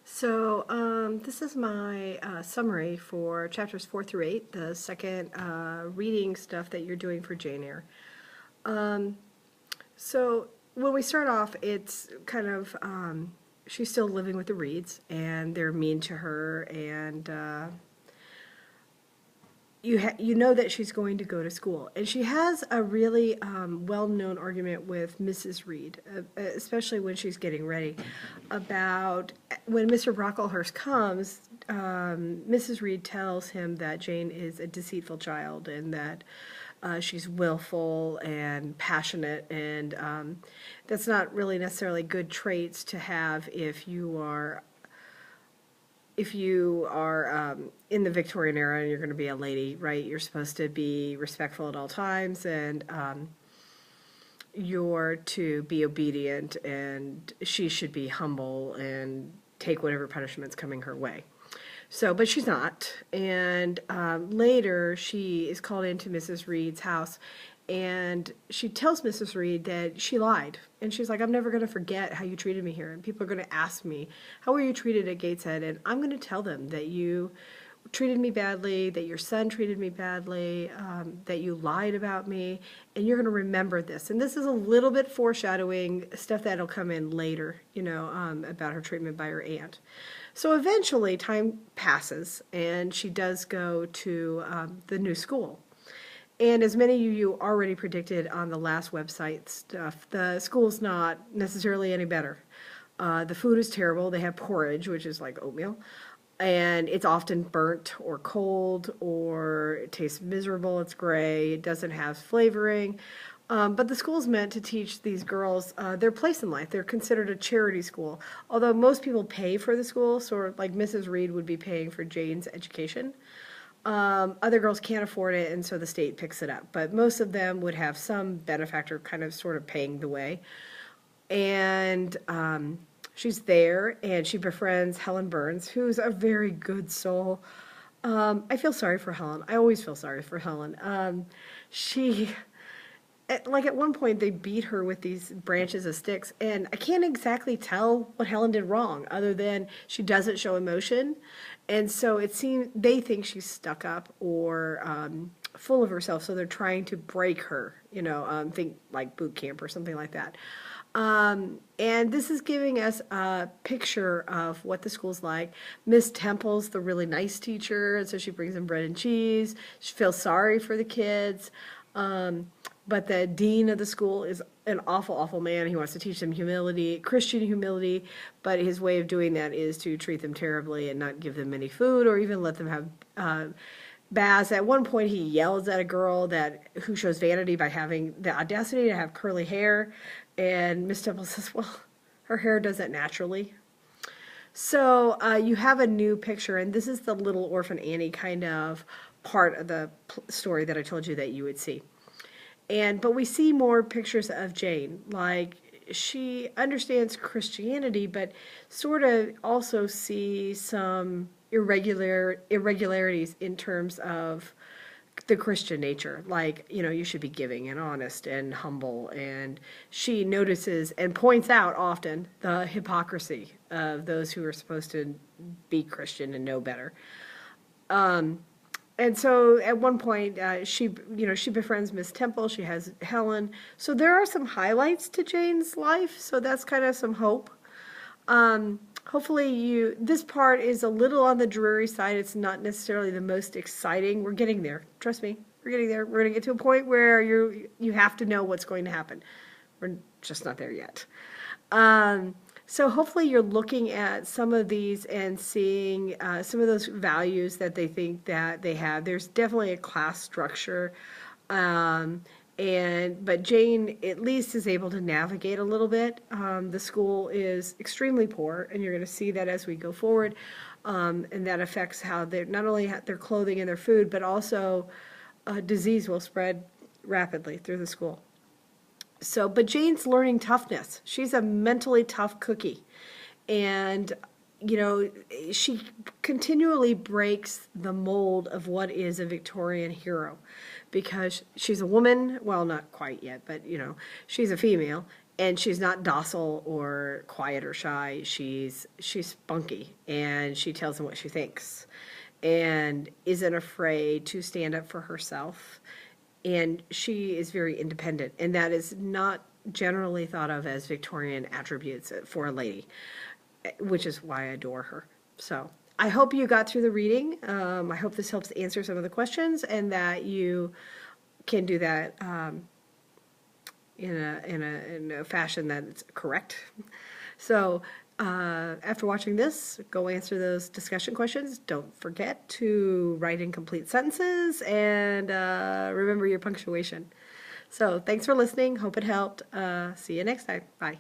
This is my summary for chapters 4 through 8, the second reading stuff that you're doing for Jane Eyre. Um, so when we start off, it's kind of, she's still living with the Reeds, and they're mean to her, and you know that she's going to go to school. And she has a really well-known argument with Mrs. Reed, especially when she's getting ready, about when Mr. Brocklehurst comes, Mrs. Reed tells him that Jane is a deceitful child and that she's willful and passionate, and that's not really necessarily good traits to have if you are in the Victorian era and you're going to be a lady, right? You're supposed to be respectful at all times, and you're to be obedient, and she should be humble and take whatever punishment's coming her way. So, but she's not. And later she is called into Mrs. Reed's house, and she tells Mrs. Reed that she lied. And she's like, I'm never going to forget how you treated me here. And people are going to ask me, how were you treated at Gateshead? And I'm going to tell them that you treated me badly, that your son treated me badly, that you lied about me, and you're going to remember this. And this is a little bit foreshadowing stuff that'll come in later, you know, about her treatment by her aunt. So eventually time passes, and she does go to the new school. And as many of you already predicted on the last website stuff, the school's not necessarily any better. The food is terrible. They have porridge, which is like oatmeal, and it's often burnt or cold, or it tastes miserable. It's gray. It doesn't have flavoring. But the school's meant to teach these girls their place in life. They're considered a charity school, although most people pay for the school, sort of like Mrs. Reed would be paying for Jane's education. Other girls can't afford it, and so the state picks it up. But most of them would have some benefactor kind of sort of paying the way. And she's there, and she befriends Helen Burns, who's a very good soul. I feel sorry for Helen. I always feel sorry for Helen. Like at one point they beat her with these branches of sticks, and I can't exactly tell what Helen did wrong other than she doesn't show emotion, and so it seems they think she's stuck up or full of herself, so they're trying to break her, you know, think like boot camp or something like that. And this is giving us a picture of what the school's like. Miss Temple's the really nice teacher, and so she brings them bread and cheese. She feels sorry for the kids. But the dean of the school is an awful, awful man. He wants to teach them humility, Christian humility, but his way of doing that is to treat them terribly and not give them any food or even let them have baths. At one point, he yells at a girl who shows vanity by having the audacity to have curly hair, and Miss Temple says, well, her hair does it naturally. So you have a new picture, and this is the Little Orphan Annie kind of part of the story that I told you that you would see. But we see more pictures of Jane, like she understands Christianity, but sort of also see some irregularities in terms of the Christian nature. Like, you know, you should be giving and honest and humble, and she notices and points out often the hypocrisy of those who are supposed to be Christian and know better. And so at one point, she befriends Miss Temple. She has Helen. So there are some highlights to Jane's life. So that's kind of some hope. Hopefully this part is a little on the dreary side. It's not necessarily the most exciting. We're getting there. Trust me. We're getting there. We're going to get to a point where you have to know what's going to happen. We're just not there yet. So hopefully you're looking at some of these and seeing some of those values that they think that they have. There's definitely a class structure, but Jane at least is able to navigate a little bit. The school is extremely poor, and you're going to see that as we go forward, and that affects how they not only have their clothing and their food, but also disease will spread rapidly through the school. So, but Jane's learning toughness. She's a mentally tough cookie. And, you know, she continually breaks the mold of what is a Victorian hero, because she's a woman. Well, not quite yet, but, you know, she's a female. And she's not docile or quiet or shy. She's spunky, and she tells him what she thinks, and isn't afraid to stand up for herself. And she is very independent, and that is not generally thought of as Victorian attributes for a lady, which is why I adore her. So I hope you got through the reading. I hope this helps answer some of the questions, and that you can do that in a fashion that's correct. So after watching this, go answer those discussion questions. Don't forget to write in complete sentences, and remember your punctuation. So thanks for listening. Hope it helped. See you next time. Bye.